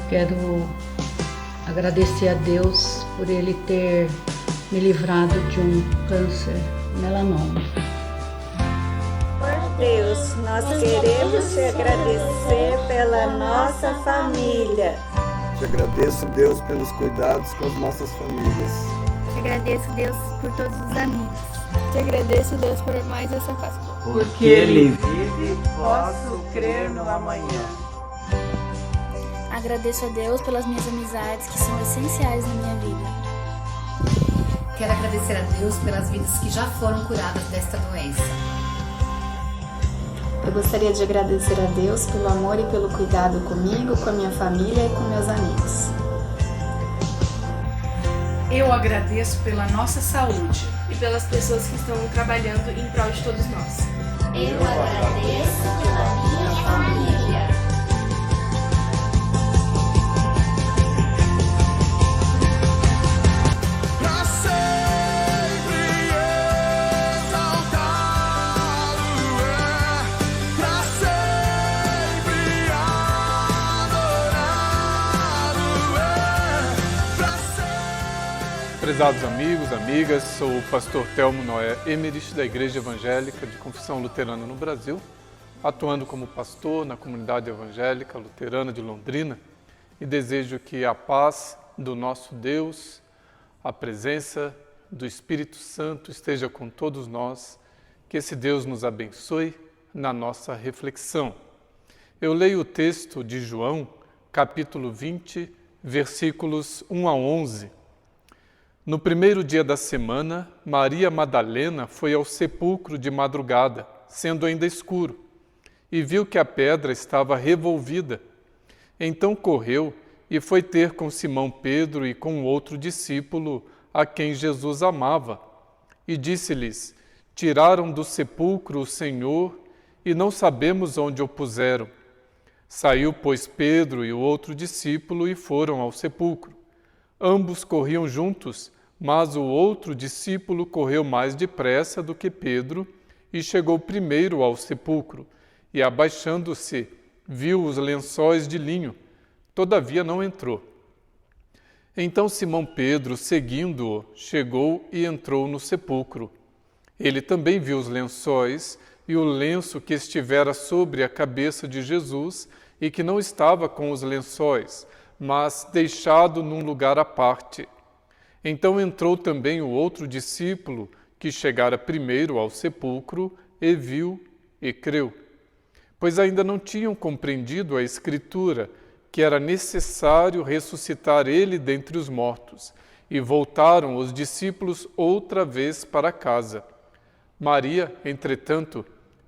Quero agradecer a Deus por Ele ter me livrado de um câncer melanoma. Por Deus, nós queremos te agradecer pela nossa família. Te agradeço, Deus, pelos cuidados com as nossas famílias. Te agradeço, Deus, por todos os amigos. Te agradeço, Deus, por mais essa Páscoa. Porque Ele vive, posso crer no amanhã. Agradeço a Deus pelas minhas amizades que são essenciais na minha vida. Quero agradecer a Deus pelas vidas que já foram curadas desta doença. Eu gostaria de agradecer a Deus pelo amor e pelo cuidado comigo, com a minha família e com meus amigos. Eu agradeço pela nossa saúde E pelas pessoas que estão trabalhando em prol de todos nós. Eu agradeço pela minha família. Prezados amigos, amigas, sou o pastor Telmo Noé Emerich da Igreja Evangélica de Confissão Luterana no Brasil, atuando como pastor na comunidade evangélica luterana de Londrina, e desejo que a paz do nosso Deus, a presença do Espírito Santo esteja com todos nós, que esse Deus nos abençoe na nossa reflexão. Eu leio o texto de João, capítulo 20, versículos 1 a 11. No primeiro dia da semana, Maria Madalena foi ao sepulcro de madrugada, sendo ainda escuro, e viu que a pedra estava revolvida. Então correu e foi ter com Simão Pedro e com outro discípulo, a quem Jesus amava, e disse-lhes: tiraram do sepulcro o Senhor e não sabemos onde o puseram. Saiu, pois, Pedro e o outro discípulo e foram ao sepulcro. Ambos corriam juntos, mas o outro discípulo correu mais depressa do que Pedro e chegou primeiro ao sepulcro, e abaixando-se, viu os lençóis de linho, todavia não entrou. Então Simão Pedro, seguindo-o, chegou e entrou no sepulcro. Ele também viu os lençóis e o lenço que estivera sobre a cabeça de Jesus e que não estava com os lençóis, mas deixado num lugar à parte. Então entrou também o outro discípulo, que chegara primeiro ao sepulcro, e viu e creu. Pois ainda não tinham compreendido a Escritura, que era necessário ressuscitar ele dentre os mortos, e voltaram os discípulos outra vez para casa. Maria, entretanto,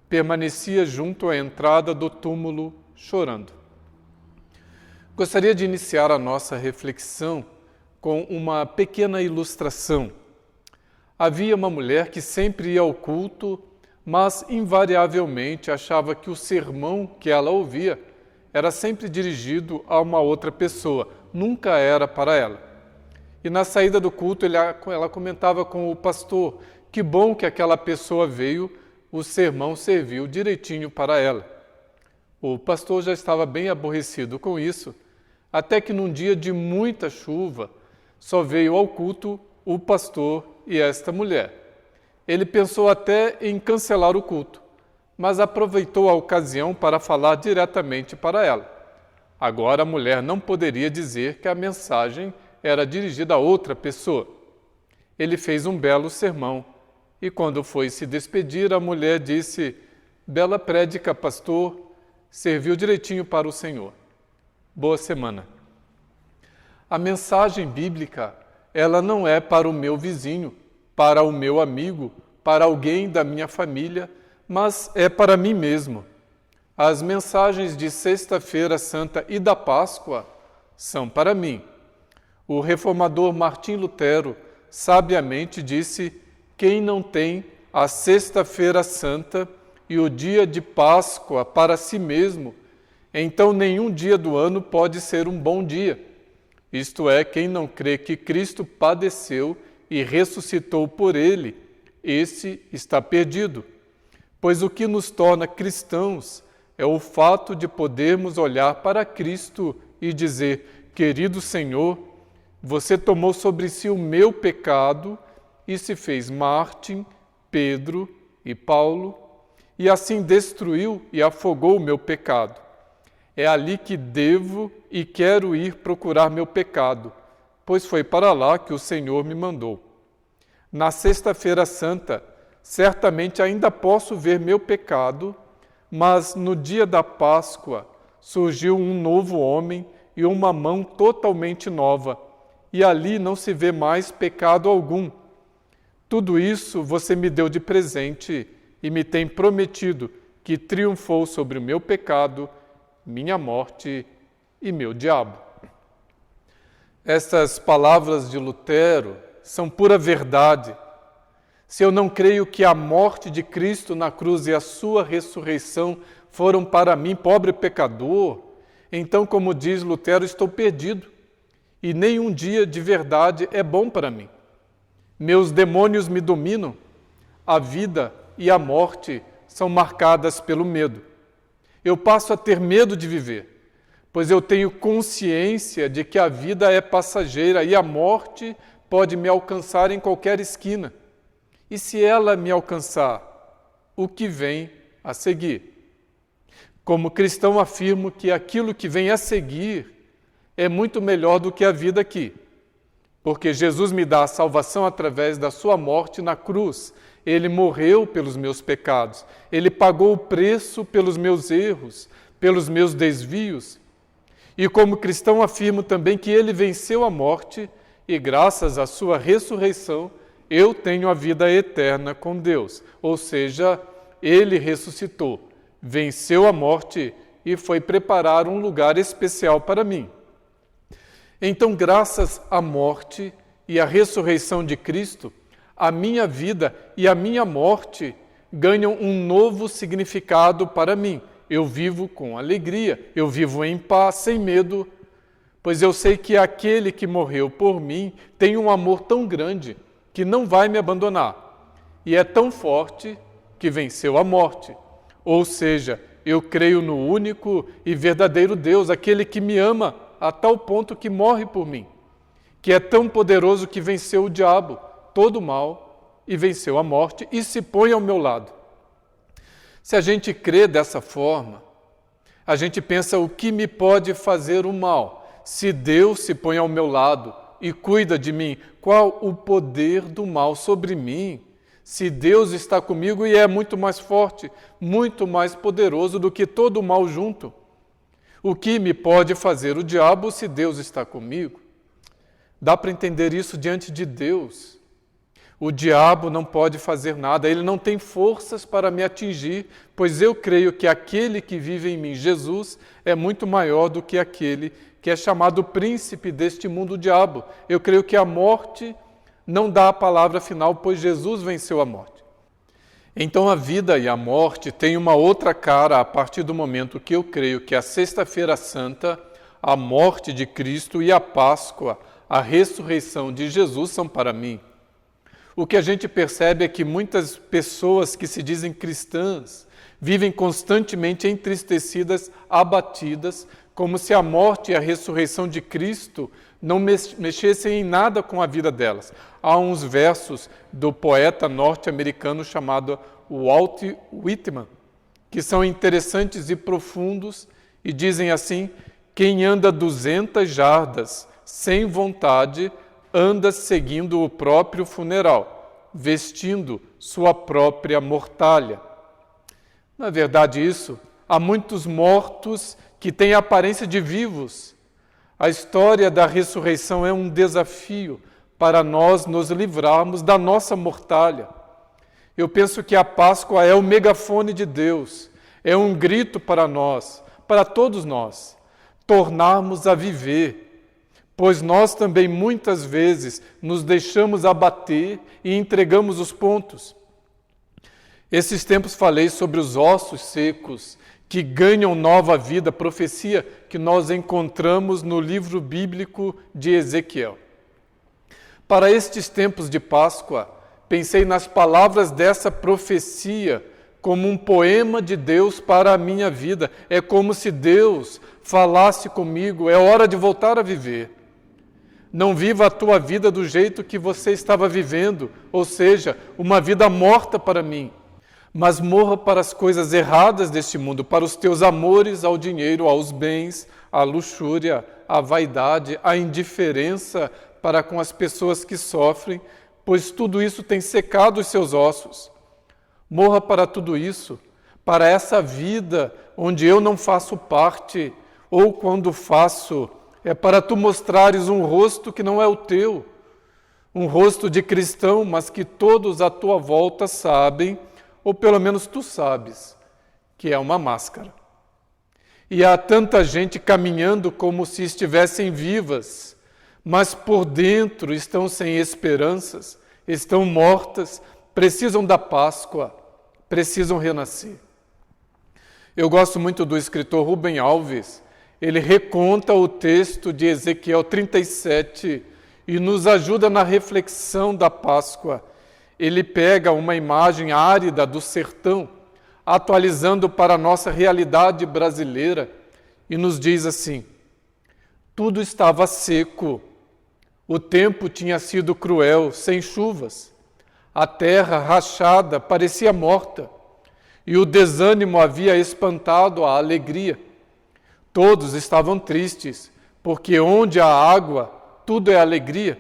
permanecia junto à entrada do túmulo, chorando. Gostaria de iniciar a nossa reflexão com uma pequena ilustração. Havia uma mulher que sempre ia ao culto, mas invariavelmente achava que o sermão que ela ouvia era sempre dirigido a uma outra pessoa, nunca era para ela. E na saída do culto ela comentava com o pastor: que bom que aquela pessoa veio, o sermão serviu direitinho para ela. O pastor já estava bem aborrecido com isso, até que num dia de muita chuva, só veio ao culto o pastor e esta mulher. Ele pensou até em cancelar o culto, mas aproveitou a ocasião para falar diretamente para ela. Agora a mulher não poderia dizer que a mensagem era dirigida a outra pessoa. Ele fez um belo sermão, e quando foi se despedir, a mulher disse: bela prédica, pastor, serviu direitinho para o Senhor. Boa semana. A mensagem bíblica, ela não é para o meu vizinho, para o meu amigo, para alguém da minha família, mas é para mim mesmo. As mensagens de Sexta-feira Santa e da Páscoa são para mim. O reformador Martim Lutero sabiamente disse: quem não tem a Sexta-feira Santa e o dia de Páscoa para si mesmo, então nenhum dia do ano pode ser um bom dia. Isto é, quem não crê que Cristo padeceu e ressuscitou por ele, esse está perdido. Pois o que nos torna cristãos é o fato de podermos olhar para Cristo e dizer: querido Senhor, você tomou sobre si o meu pecado e se fez mártir, Pedro e Paulo, e assim destruiu e afogou o meu pecado. É ali que devo e quero ir procurar meu pecado, pois foi para lá que o Senhor me mandou. Na Sexta-feira Santa, certamente ainda posso ver meu pecado, mas no dia da Páscoa surgiu um novo homem e uma mão totalmente nova, e ali não se vê mais pecado algum. Tudo isso você me deu de presente e me tem prometido que triunfou sobre o meu pecado, minha morte e meu diabo. Essas palavras de Lutero são pura verdade. Se eu não creio que a morte de Cristo na cruz e a sua ressurreição foram para mim, pobre pecador, então, como diz Lutero, estou perdido e nenhum dia de verdade é bom para mim. Meus demônios me dominam, a vida e a morte são marcadas pelo medo. Eu passo a ter medo de viver, pois eu tenho consciência de que a vida é passageira e a morte pode me alcançar em qualquer esquina. E se ela me alcançar, o que vem a seguir? Como cristão, afirmo que aquilo que vem a seguir é muito melhor do que a vida aqui, porque Jesus me dá a salvação através da sua morte na cruz. Ele morreu pelos meus pecados, ele pagou o preço pelos meus erros, pelos meus desvios. E como cristão, afirmo também que ele venceu a morte e, graças à sua ressurreição, eu tenho a vida eterna com Deus. Ou seja, ele ressuscitou, venceu a morte e foi preparar um lugar especial para mim. Então, graças à morte e à ressurreição de Cristo, a minha vida e a minha morte ganham um novo significado para mim. Eu vivo com alegria, eu vivo em paz, sem medo, pois eu sei que aquele que morreu por mim tem um amor tão grande que não vai me abandonar, e é tão forte que venceu a morte. Ou seja, eu creio no único e verdadeiro Deus, aquele que me ama a tal ponto que morre por mim, que é tão poderoso que venceu o diabo, todo o mal, e venceu a morte e se põe ao meu lado. Se a gente crê dessa forma, a gente pensa: o que me pode fazer o mal? Se Deus se põe ao meu lado e cuida de mim, qual o poder do mal sobre mim? Se Deus está comigo e é muito mais forte, muito mais poderoso do que todo o mal junto, o que me pode fazer o diabo se Deus está comigo? Dá para entender isso diante de Deus. O diabo não pode fazer nada, ele não tem forças para me atingir, pois eu creio que aquele que vive em mim, Jesus, é muito maior do que aquele que é chamado príncipe deste mundo, o diabo. Eu creio que a morte não dá a palavra final, pois Jesus venceu a morte. Então a vida e a morte têm uma outra cara a partir do momento que eu creio que a Sexta-feira Santa, a morte de Cristo, e a Páscoa, a ressurreição de Jesus, são para mim. O que a gente percebe é que muitas pessoas que se dizem cristãs vivem constantemente entristecidas, abatidas, como se a morte e a ressurreição de Cristo não mexessem em nada com a vida delas. Há uns versos do poeta norte-americano chamado Walt Whitman, que são interessantes e profundos, e dizem assim: quem anda 200 jardas sem vontade, anda seguindo o próprio funeral, vestindo sua própria mortalha. Na verdade, há muitos mortos que têm a aparência de vivos. A história da ressurreição é um desafio para nós nos livrarmos da nossa mortalha. Eu penso que a Páscoa é o megafone de Deus, é um grito para nós, para todos nós, tornarmos a viver, pois nós também muitas vezes nos deixamos abater e entregamos os pontos. Esses tempos falei sobre os ossos secos que ganham nova vida, profecia que nós encontramos no livro bíblico de Ezequiel. Para estes tempos de Páscoa, pensei nas palavras dessa profecia como um poema de Deus para a minha vida. É como se Deus falasse comigo, é hora de voltar a viver. Não viva a tua vida do jeito que você estava vivendo, ou seja, uma vida morta para mim. Mas morra para as coisas erradas deste mundo, para os teus amores ao dinheiro, aos bens, à luxúria, à vaidade, à indiferença para com as pessoas que sofrem, pois tudo isso tem secado os seus ossos. Morra para tudo isso, para essa vida onde eu não faço parte, ou quando faço, é para tu mostrares um rosto que não é o teu, um rosto de cristão, mas que todos à tua volta sabem, ou pelo menos tu sabes, que é uma máscara. E há tanta gente caminhando como se estivessem vivas, mas por dentro estão sem esperanças, estão mortas, precisam da Páscoa, precisam renascer. Eu gosto muito do escritor Rubem Alves. Ele reconta o texto de Ezequiel 37 e nos ajuda na reflexão da Páscoa. Ele pega uma imagem árida do sertão, atualizando para a nossa realidade brasileira, e nos diz assim: tudo estava seco, o tempo tinha sido cruel, sem chuvas, a terra rachada parecia morta, e o desânimo havia espantado a alegria. Todos estavam tristes, porque onde há água, tudo é alegria.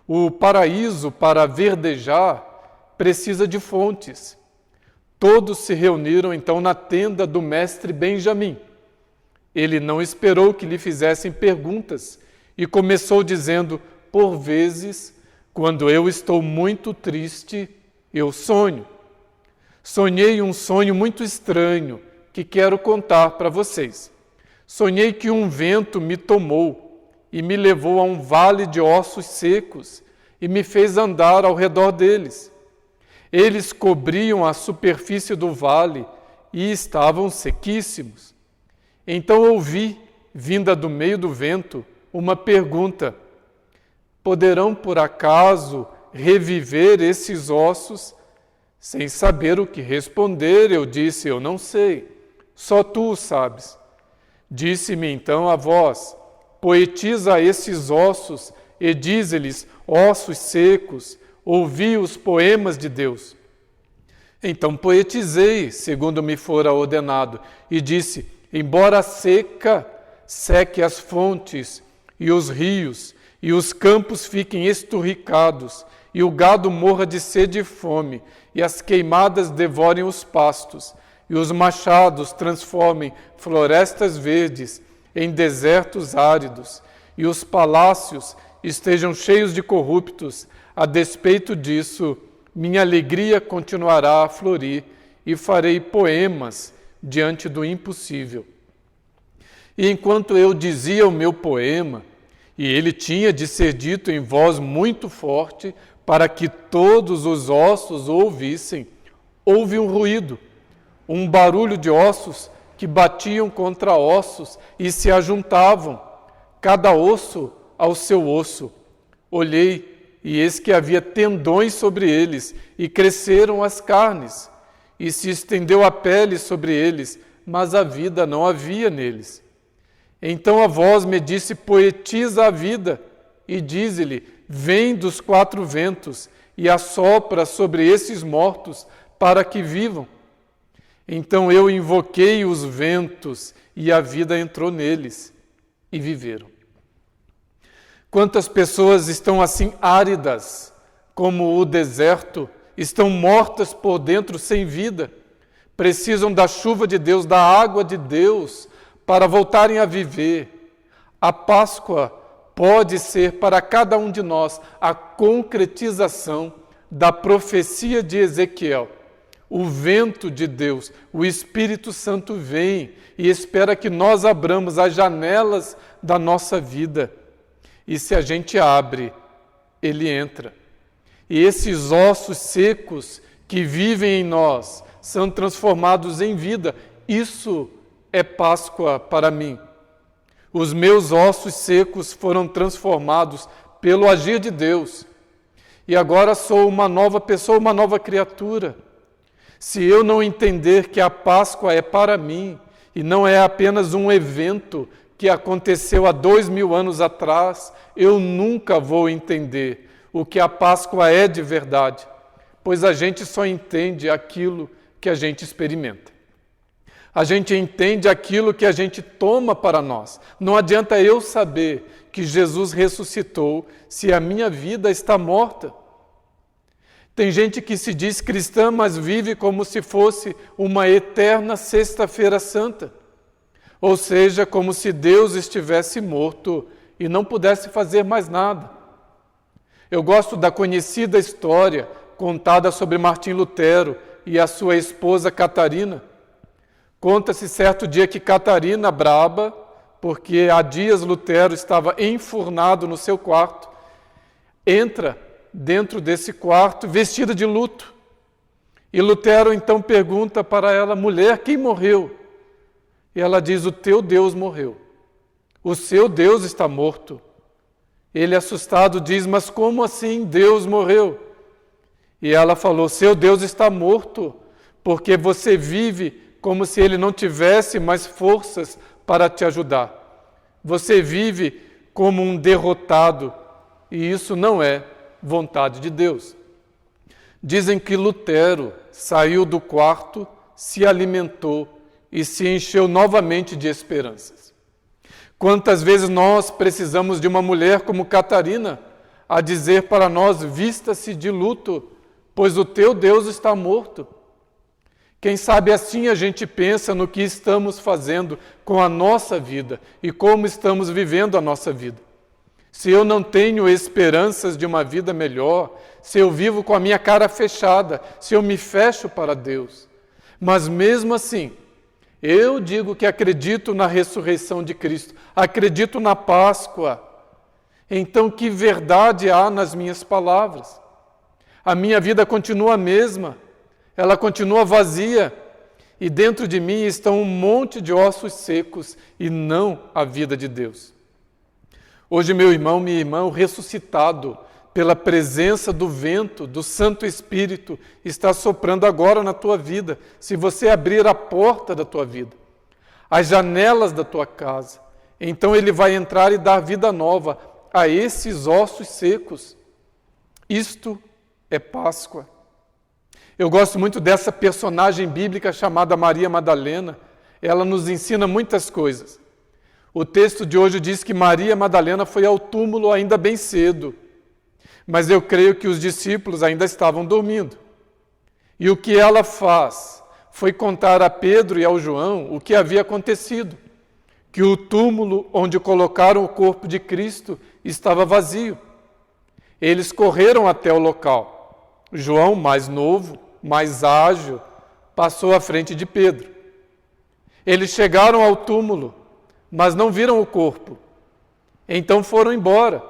O paraíso, para verdejar, precisa de fontes. Todos se reuniram então na tenda do mestre Benjamim. Ele não esperou que lhe fizessem perguntas e começou dizendo: por vezes, quando eu estou muito triste, eu sonho. Sonhei um sonho muito estranho que quero contar para vocês. Sonhei que um vento me tomou e me levou a um vale de ossos secos e me fez andar ao redor deles. Eles cobriam a superfície do vale e estavam sequíssimos. Então ouvi, vinda do meio do vento, uma pergunta: poderão por acaso reviver esses ossos? Sem saber o que responder, eu disse: eu não sei, só tu o sabes. Disse-me então a voz: poetiza esses ossos e dize-lhes: ossos secos, ouvi os poemas de Deus. Então poetizei, segundo me fora ordenado, e disse: embora seque as fontes e os rios, e os campos fiquem esturricados, e o gado morra de sede e fome, e as queimadas devorem os pastos, e os machados transformem florestas verdes em desertos áridos, e os palácios estejam cheios de corruptos, a despeito disso, minha alegria continuará a florir, e farei poemas diante do impossível. E enquanto eu dizia o meu poema, e ele tinha de ser dito em voz muito forte, para que todos os ossos o ouvissem, houve um ruído, um barulho de ossos que batiam contra ossos e se ajuntavam, cada osso ao seu osso. Olhei, e eis que havia tendões sobre eles, e cresceram as carnes, e se estendeu a pele sobre eles, mas a vida não havia neles. Então a voz me disse: poetiza a vida, e dize-lhe: vem dos quatro ventos, e assopra sobre esses mortos, para que vivam. Então eu invoquei os ventos, e a vida entrou neles, e viveram. Quantas pessoas estão assim áridas, como o deserto, estão mortas por dentro, sem vida, precisam da chuva de Deus, da água de Deus, para voltarem a viver. A Páscoa pode ser para cada um de nós a concretização da profecia de Ezequiel. O vento de Deus, o Espírito Santo vem e espera que nós abramos as janelas da nossa vida. E se a gente abre, ele entra. E esses ossos secos que vivem em nós são transformados em vida. Isso é Páscoa para mim. Os meus ossos secos foram transformados pelo agir de Deus. E agora sou uma nova pessoa, uma nova criatura. Se eu não entender que a Páscoa é para mim e não é apenas um evento que aconteceu há 2000 anos atrás, eu nunca vou entender o que a Páscoa é de verdade, pois a gente só entende aquilo que a gente experimenta. A gente entende aquilo que a gente toma para nós. Não adianta eu saber que Jesus ressuscitou se a minha vida está morta. Tem gente que se diz cristã, mas vive como se fosse uma eterna Sexta-feira Santa. Ou seja, como se Deus estivesse morto e não pudesse fazer mais nada. Eu gosto da conhecida história contada sobre Martim Lutero e a sua esposa Catarina. Conta-se certo dia que Catarina, braba, porque há dias Lutero estava enfurnado no seu quarto, entra dentro desse quarto vestida de luto. E Lutero então pergunta para ela: mulher, quem morreu? E ela diz: o teu Deus morreu. O seu Deus está morto. Ele, assustado, diz: mas como assim Deus morreu? E ela falou: seu Deus está morto, porque você vive como se ele não tivesse mais forças para te ajudar. Você vive como um derrotado, e isso não é vontade de Deus. Dizem que Lutero saiu do quarto, se alimentou e se encheu novamente de esperanças. Quantas vezes nós precisamos de uma mulher como Catarina a dizer para nós: vista-se de luto, pois o teu Deus está morto. Quem sabe assim a gente pensa no que estamos fazendo com a nossa vida e como estamos vivendo a nossa vida. Se eu não tenho esperanças de uma vida melhor, se eu vivo com a minha cara fechada, se eu me fecho para Deus. Mas mesmo assim, eu digo que acredito na ressurreição de Cristo, acredito na Páscoa. Então, que verdade há nas minhas palavras? A minha vida continua a mesma, ela continua vazia, e dentro de mim estão um monte de ossos secos e não a vida de Deus. Hoje, meu irmão, minha irmã, o ressuscitado pela presença do vento, do Santo Espírito, está soprando agora na tua vida, se você abrir a porta da tua vida, as janelas da tua casa, então ele vai entrar e dar vida nova a esses ossos secos. Isto é Páscoa. Eu gosto muito dessa personagem bíblica chamada Maria Madalena. Ela nos ensina muitas coisas. O texto de hoje diz que Maria Madalena foi ao túmulo ainda bem cedo, mas eu creio que os discípulos ainda estavam dormindo. E o que ela faz foi contar a Pedro e ao João o que havia acontecido, que o túmulo onde colocaram o corpo de Cristo estava vazio. Eles correram até o local. João, mais novo, mais ágil, passou à frente de Pedro. Eles chegaram ao túmulo, mas não viram o corpo. Então foram embora.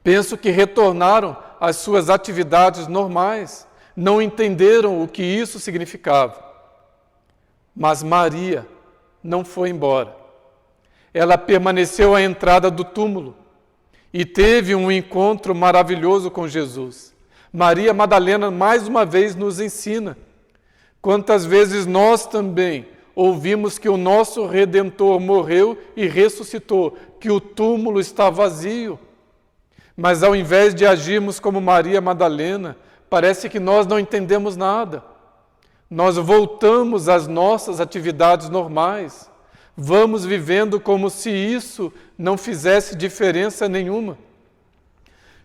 Penso que retornaram às suas atividades normais, não entenderam o que isso significava. Mas Maria não foi embora. Ela permaneceu à entrada do túmulo e teve um encontro maravilhoso com Jesus. Maria Madalena, mais uma vez, nos ensina quantas vezes nós também ouvimos que o nosso Redentor morreu e ressuscitou, que o túmulo está vazio. Mas ao invés de agirmos como Maria Madalena, parece que nós não entendemos nada. Nós voltamos às nossas atividades normais. Vamos vivendo como se isso não fizesse diferença nenhuma.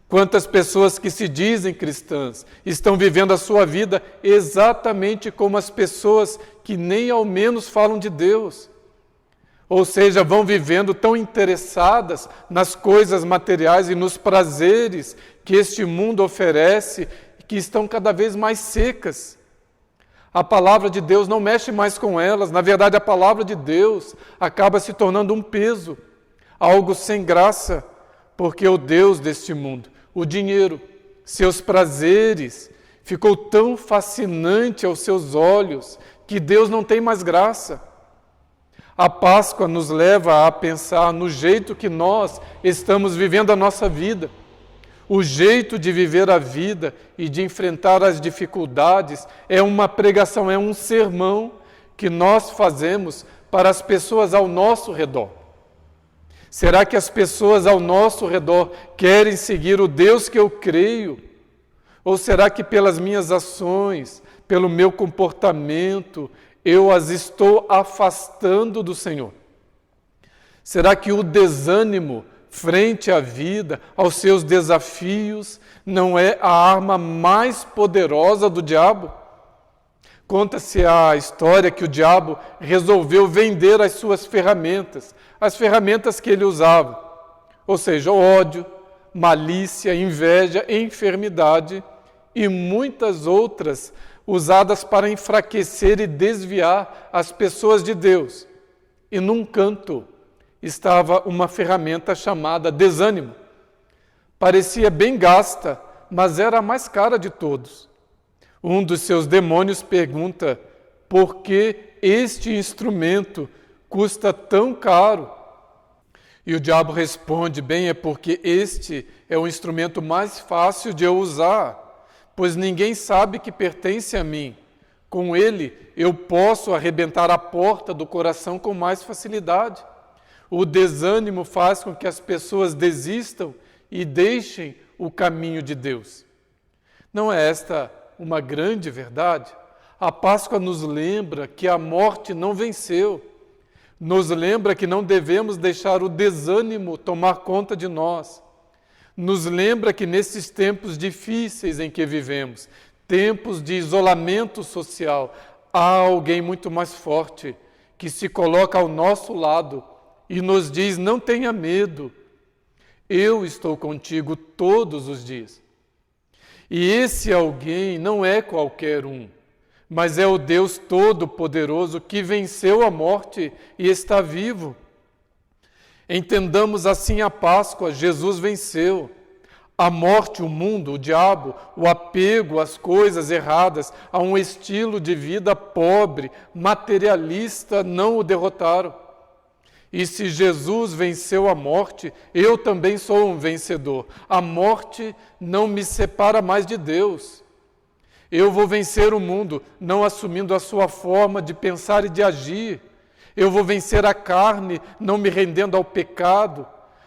Quantas pessoas que se dizem cristãs estão vivendo a sua vida exatamente como as pessoas que nem ao menos falam de Deus. Ou seja, vão vivendo tão interessadas nas coisas materiais e nos prazeres que este mundo oferece, que estão cada vez mais secas. A palavra de Deus não mexe mais com elas. Na verdade, a palavra de Deus acaba se tornando um peso, algo sem graça, porque o Deus deste mundo, o dinheiro, seus prazeres, ficou tão fascinante aos seus olhos que Deus não tem mais graça. A Páscoa nos leva a pensar no jeito que nós estamos vivendo a nossa vida. O jeito de viver a vida e de enfrentar as dificuldades é uma pregação, é um sermão que nós fazemos para as pessoas ao nosso redor. Será que as pessoas ao nosso redor querem seguir o Deus que eu creio? Ou será que pelas minhas ações, pelo meu comportamento, eu as estou afastando do Senhor? Será que o desânimo frente à vida, aos seus desafios, não é a arma mais poderosa do diabo? Conta-se a história que o diabo resolveu vender as suas ferramentas, as ferramentas que ele usava, ou seja, ódio, malícia, inveja, enfermidade e muitas outras usadas para enfraquecer e desviar as pessoas de Deus. E num canto estava uma ferramenta chamada desânimo. Parecia bem gasta, mas era a mais cara de todos. Um dos seus demônios pergunta por que este instrumento custa tão caro. E o diabo responde, bem, é porque este é o instrumento mais fácil de eu usar, pois ninguém sabe que pertence a mim. Com ele eu posso arrebentar a porta do coração com mais facilidade. O desânimo faz com que as pessoas desistam e deixem o caminho de Deus. Não é esta uma grande verdade? A Páscoa nos lembra que a morte não venceu. Nos lembra que não devemos deixar o desânimo tomar conta de nós. Nos lembra que nesses tempos difíceis em que vivemos, tempos de isolamento social, há alguém muito mais forte que se coloca ao nosso lado e nos diz, não tenha medo, eu estou contigo todos os dias. E esse alguém não é qualquer um, mas é o Deus Todo-Poderoso que venceu a morte e está vivo. Entendamos assim a Páscoa, Jesus venceu. A morte, o mundo, o diabo, o apego às coisas erradas, a um estilo de vida pobre, materialista, não o derrotaram. E se Jesus venceu a morte, eu também sou um vencedor. A morte não me separa mais de Deus. Eu vou vencer o mundo, não assumindo a sua forma de pensar e de agir. Eu vou vencer a carne, não me rendendo ao pecado,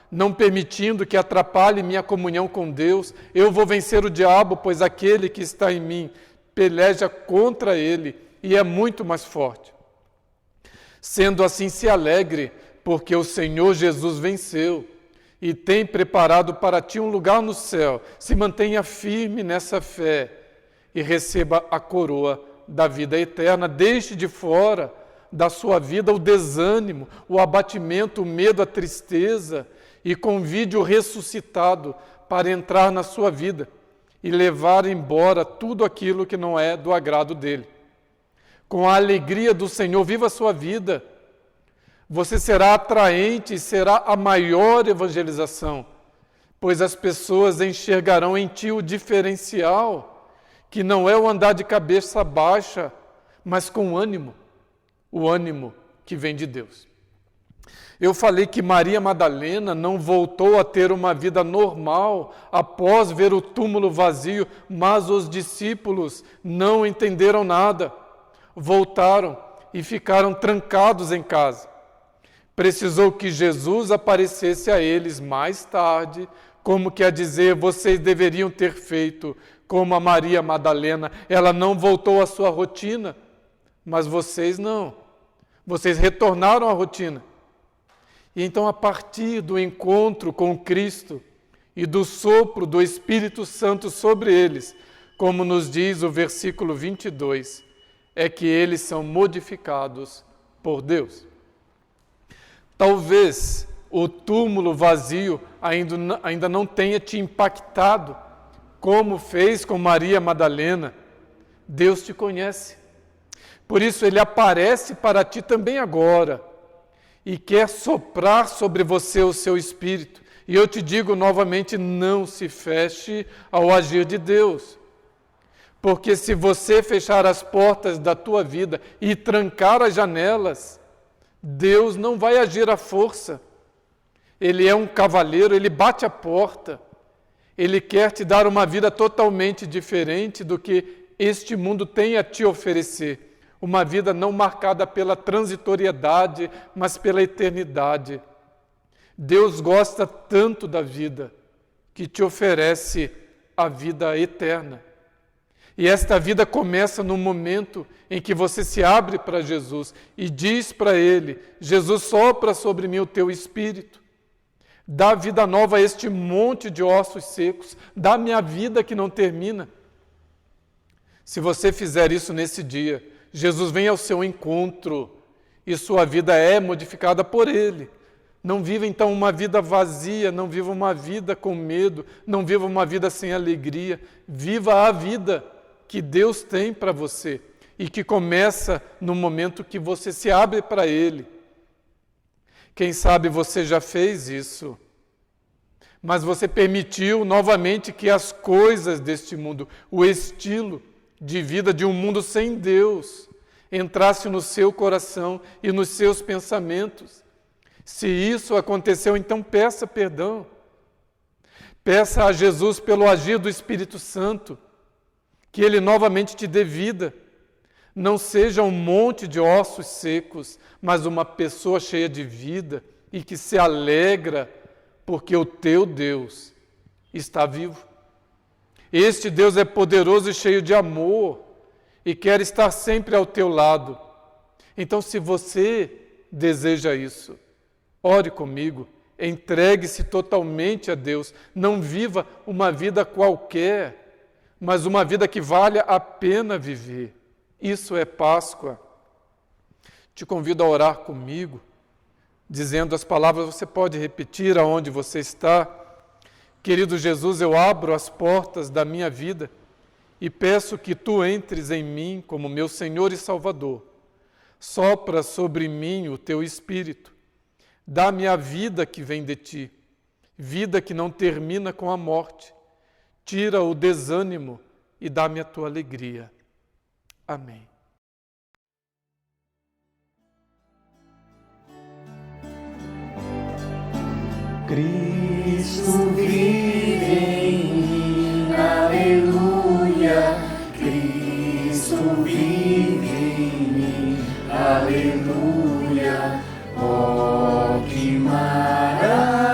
não permitindo que atrapalhe minha comunhão com Deus. Eu vou vencer o diabo, pois aquele que está em mim peleja contra ele e é muito mais forte. Sendo assim, se alegre, porque o Senhor Jesus venceu e tem preparado para ti um lugar no céu. Se mantenha firme nessa fé e receba a coroa da vida eterna. Deixe de fora da sua vida o desânimo, o abatimento, o medo, a tristeza e convide o ressuscitado para entrar na sua vida e levar embora tudo aquilo que não é do agrado dele. Com a alegria do Senhor, viva a sua vida. Você será atraente e será a maior evangelização, pois as pessoas enxergarão em ti o diferencial, que não é o andar de cabeça baixa, mas com ânimo, o ânimo que vem de Deus. Eu falei que Maria Madalena não voltou a ter uma vida normal após ver o túmulo vazio, mas os discípulos não entenderam nada, voltaram e ficaram trancados em casa. Precisou que Jesus aparecesse a eles mais tarde, como que a dizer, vocês deveriam ter feito como a Maria Madalena. Ela não voltou à sua rotina, mas vocês não. Vocês retornaram à rotina. E então, a partir do encontro com Cristo e do sopro do Espírito Santo sobre eles, como nos diz o versículo 22, é que eles são modificados por Deus. Talvez o túmulo vazio ainda não tenha te impactado, como fez com Maria Madalena. Deus te conhece. Por isso, Ele aparece para ti também agora e quer soprar sobre você o seu Espírito. E eu te digo novamente, não se feche ao agir de Deus. Porque se você fechar as portas da tua vida e trancar as janelas, Deus não vai agir à força. Ele é um cavaleiro, ele bate a porta. Ele quer te dar uma vida totalmente diferente do que este mundo tem a te oferecer. Uma vida não marcada pela transitoriedade, mas pela eternidade. Deus gosta tanto da vida que te oferece a vida eterna. E esta vida começa no momento em que você se abre para Jesus e diz para Ele: Jesus, sopra sobre mim o teu Espírito. Dá vida nova a este monte de ossos secos. Dá-me a vida que não termina. Se você fizer isso nesse dia, Jesus vem ao seu encontro e sua vida é modificada por Ele. Não viva então uma vida vazia, não viva uma vida com medo, não viva uma vida sem alegria. Viva a vida que Deus tem para você e que começa no momento que você se abre para Ele. Quem sabe você já fez isso, mas você permitiu novamente que as coisas deste mundo, o estilo de vida de um mundo sem Deus, entrasse no seu coração e nos seus pensamentos. Se isso aconteceu, então peça perdão. Peça a Jesus pelo agir do Espírito Santo, que Ele novamente te dê vida. Não seja um monte de ossos secos, mas uma pessoa cheia de vida e que se alegra porque o teu Deus está vivo. Este Deus é poderoso e cheio de amor e quer estar sempre ao teu lado. Então, se você deseja isso, ore comigo, entregue-se totalmente a Deus. Não viva uma vida qualquer, mas uma vida que valha a pena viver. Isso é Páscoa. Te convido a orar comigo, dizendo as palavras, você pode repetir aonde você está. Querido Jesus, eu abro as portas da minha vida e peço que Tu entres em mim como meu Senhor e Salvador. Sopra sobre mim o Teu Espírito. Dá-me a vida que vem de Ti, vida que não termina com a morte. Tira o desânimo e dá-me a Tua alegria. Amém. Cristo vive em mim, aleluia. Cristo vive em mim, aleluia. Oh, que maravilha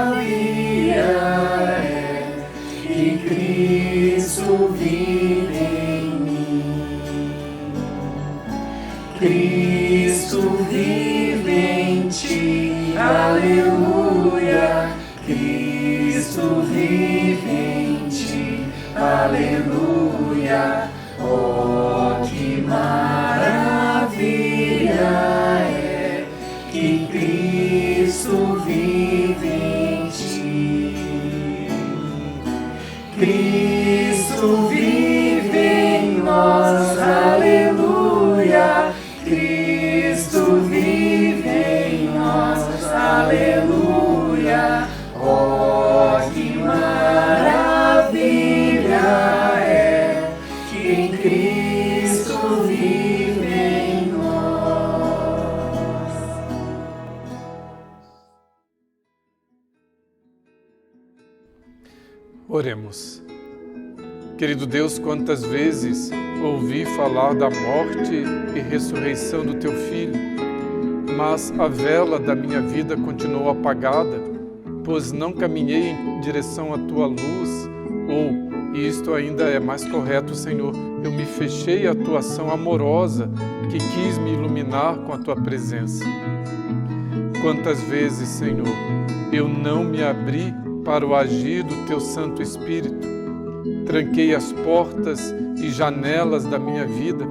é que Cristo vive em mim. Cristo vive em ti, aleluia. Cristo vive em ti, aleluia. Oh, que maravilha é que Cristo vive em ti. Cristo vive em nós, aleluia. Cristo vive em nós, aleluia. Oh, que maravilha é que em Cristo vive em nós. Oremos. Querido Deus, quantas vezes ouvi falar da morte e ressurreição do Teu Filho, mas a vela da minha vida continuou apagada, pois não caminhei em direção à Tua luz, ou, e isto ainda é mais correto, Senhor, eu me fechei à Tua ação amorosa que quis me iluminar com a Tua presença. Quantas vezes, Senhor, eu não me abri para o agir do Teu Santo Espírito, tranquei as portas e janelas da minha vida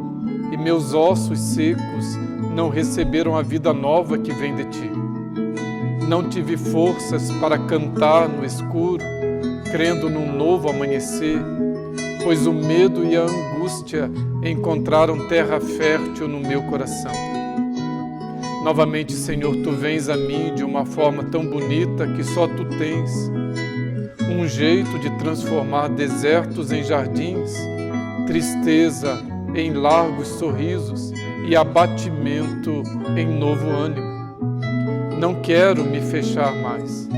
e meus ossos secos não receberam a vida nova que vem de Ti. Não tive forças para cantar no escuro, crendo num novo amanhecer, pois o medo e a angústia encontraram terra fértil no meu coração. Novamente, Senhor, Tu vens a mim de uma forma tão bonita que só Tu tens. Um jeito de transformar desertos em jardins, tristeza em largos sorrisos e abatimento em novo ânimo. Não quero me fechar mais.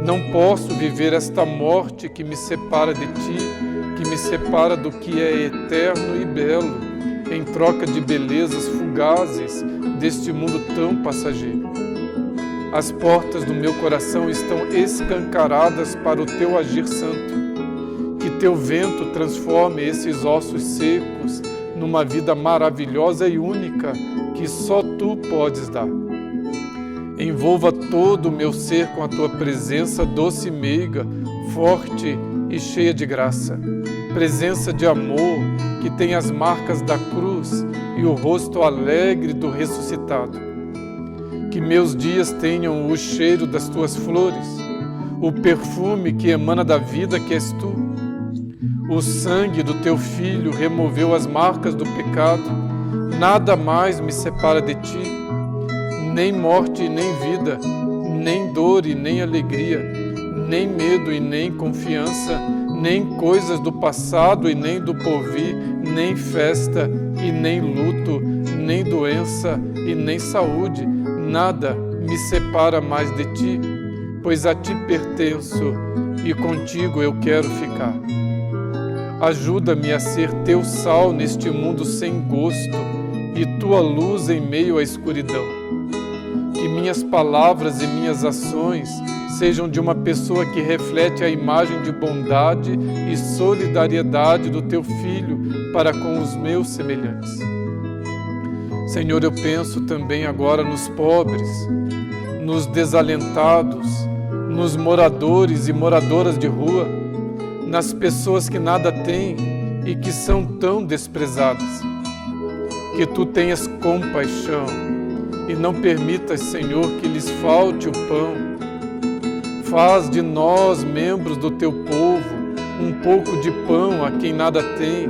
Não posso viver esta morte que me separa de ti, que me separa do que é eterno e belo, em troca de belezas fugazes deste mundo tão passageiro. As portas do meu coração estão escancaradas para o teu agir santo. Que teu vento transforme esses ossos secos numa vida maravilhosa e única que só tu podes dar. Envolva todo o meu ser com a tua presença doce e meiga, forte e cheia de graça. Presença de amor que tem as marcas da cruz e o rosto alegre do ressuscitado. Que meus dias tenham o cheiro das tuas flores, o perfume que emana da vida que és tu. O sangue do teu Filho removeu as marcas do pecado. Nada mais me separa de ti, nem morte e nem vida, nem dor e nem alegria, nem medo e nem confiança, nem coisas do passado e nem do porvir, nem festa e nem luto, nem doença e nem saúde. Nada me separa mais de ti, pois a ti pertenço e contigo eu quero ficar. Ajuda-me a ser teu sal neste mundo sem gosto e tua luz em meio à escuridão. Que minhas palavras e minhas ações sejam de uma pessoa que reflete a imagem de bondade e solidariedade do teu Filho para com os meus semelhantes. Senhor, eu penso também agora nos pobres, nos desalentados, nos moradores e moradoras de rua, nas pessoas que nada têm e que são tão desprezadas. Que tu tenhas compaixão e não permitas, Senhor, que lhes falte o pão. Faz de nós, membros do teu povo, um pouco de pão a quem nada tem,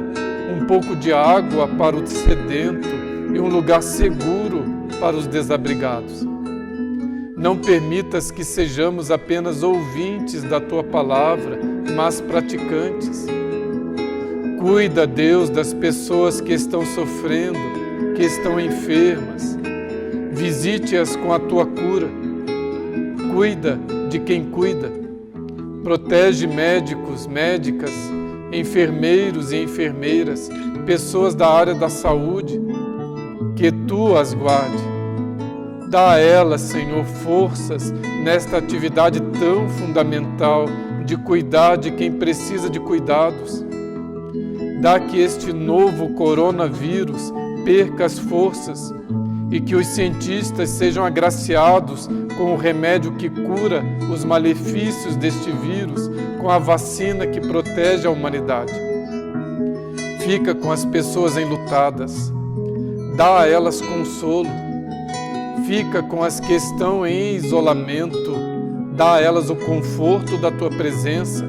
um pouco de água para o sedento e um lugar seguro para os desabrigados. Não permitas que sejamos apenas ouvintes da tua palavra, mas praticantes. Cuida, Deus, das pessoas que estão sofrendo, que estão enfermas. Visite-as com a tua cura. Cuida de quem cuida. Protege médicos, médicas, enfermeiros e enfermeiras, pessoas da área da saúde. Que tu as guarde. Dá a elas, Senhor, forças nesta atividade tão fundamental de cuidar de quem precisa de cuidados. Dá que este novo coronavírus perca as forças e que os cientistas sejam agraciados com o remédio que cura os malefícios deste vírus, com a vacina que protege a humanidade. Fica com as pessoas enlutadas. Dá a elas consolo. Fica com as que estão em isolamento. Dá a elas o conforto da tua presença.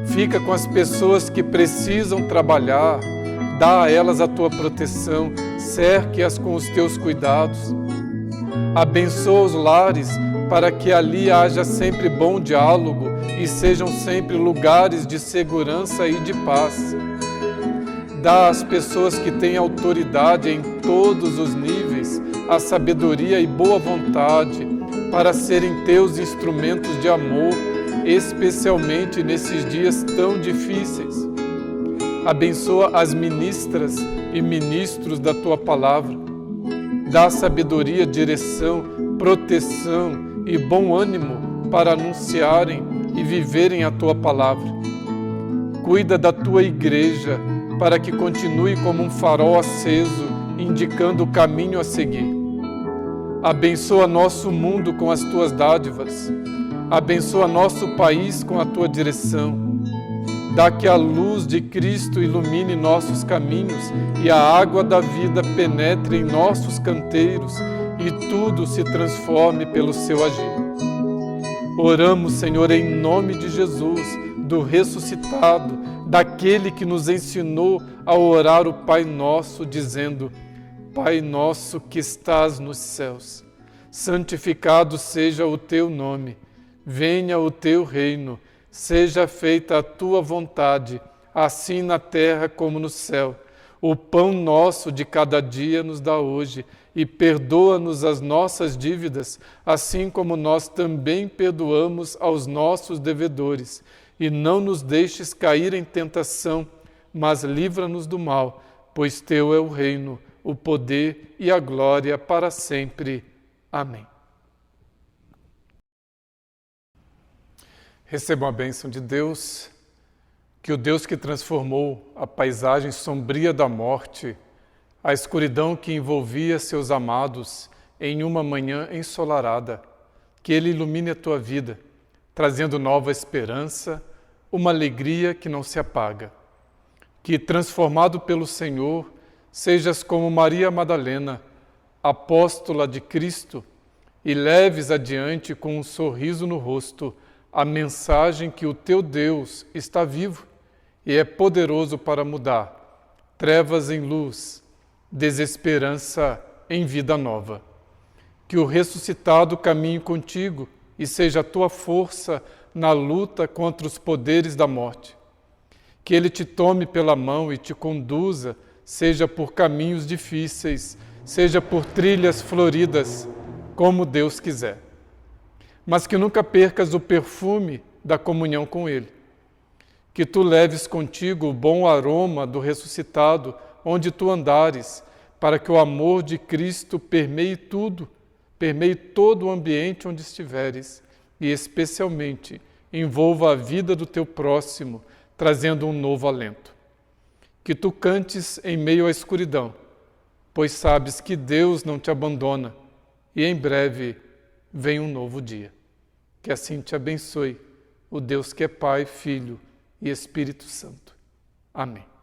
Fica com as pessoas que precisam trabalhar. Dá a elas a tua proteção. Cerque-as com os teus cuidados. Abençoa os lares para que ali haja sempre bom diálogo e sejam sempre lugares de segurança e de paz. Dá às pessoas que têm autoridade em todos os níveis a sabedoria e boa vontade para serem teus instrumentos de amor, especialmente nesses dias tão difíceis. Abençoa as ministras e ministros da tua palavra. Dá sabedoria, direção, proteção e bom ânimo para anunciarem e viverem a tua palavra. Cuida da tua igreja para que continue como um farol aceso, indicando o caminho a seguir. Abençoa nosso mundo com as tuas dádivas. Abençoa nosso país com a tua direção. Dá que a luz de Cristo ilumine nossos caminhos e a água da vida penetre em nossos canteiros e tudo se transforme pelo seu agir. Oramos, Senhor, em nome de Jesus, do ressuscitado, daquele que nos ensinou a orar o Pai Nosso, dizendo: Pai nosso que estás nos céus, santificado seja o teu nome, venha o teu reino, seja feita a tua vontade, assim na terra como no céu. O pão nosso de cada dia nos dá hoje, e perdoa-nos as nossas dívidas, assim como nós também perdoamos aos nossos devedores. E não nos deixes cair em tentação, mas livra-nos do mal, pois teu é o reino, o poder e a glória para sempre. Amém. Recebam a bênção de Deus, que o Deus que transformou a paisagem sombria da morte, a escuridão que envolvia seus amados em uma manhã ensolarada, que Ele ilumine a tua vida, trazendo nova esperança, uma alegria que não se apaga. Que, transformado pelo Senhor, sejas como Maria Madalena, apóstola de Cristo, e leves adiante com um sorriso no rosto a mensagem que o teu Deus está vivo e é poderoso para mudar trevas em luz, desesperança em vida nova. Que o ressuscitado caminhe contigo e seja a tua força na luta contra os poderes da morte. Que Ele te tome pela mão e te conduza, seja por caminhos difíceis, seja por trilhas floridas, como Deus quiser. Mas que nunca percas o perfume da comunhão com Ele. Que tu leves contigo o bom aroma do ressuscitado, onde tu andares, para que o amor de Cristo permeie tudo, permeie todo o ambiente onde estiveres, e especialmente envolva a vida do teu próximo, trazendo um novo alento. Que tu cantes em meio à escuridão, pois sabes que Deus não te abandona, e em breve vem um novo dia. Que assim te abençoe o Deus que é Pai, Filho e Espírito Santo. Amém.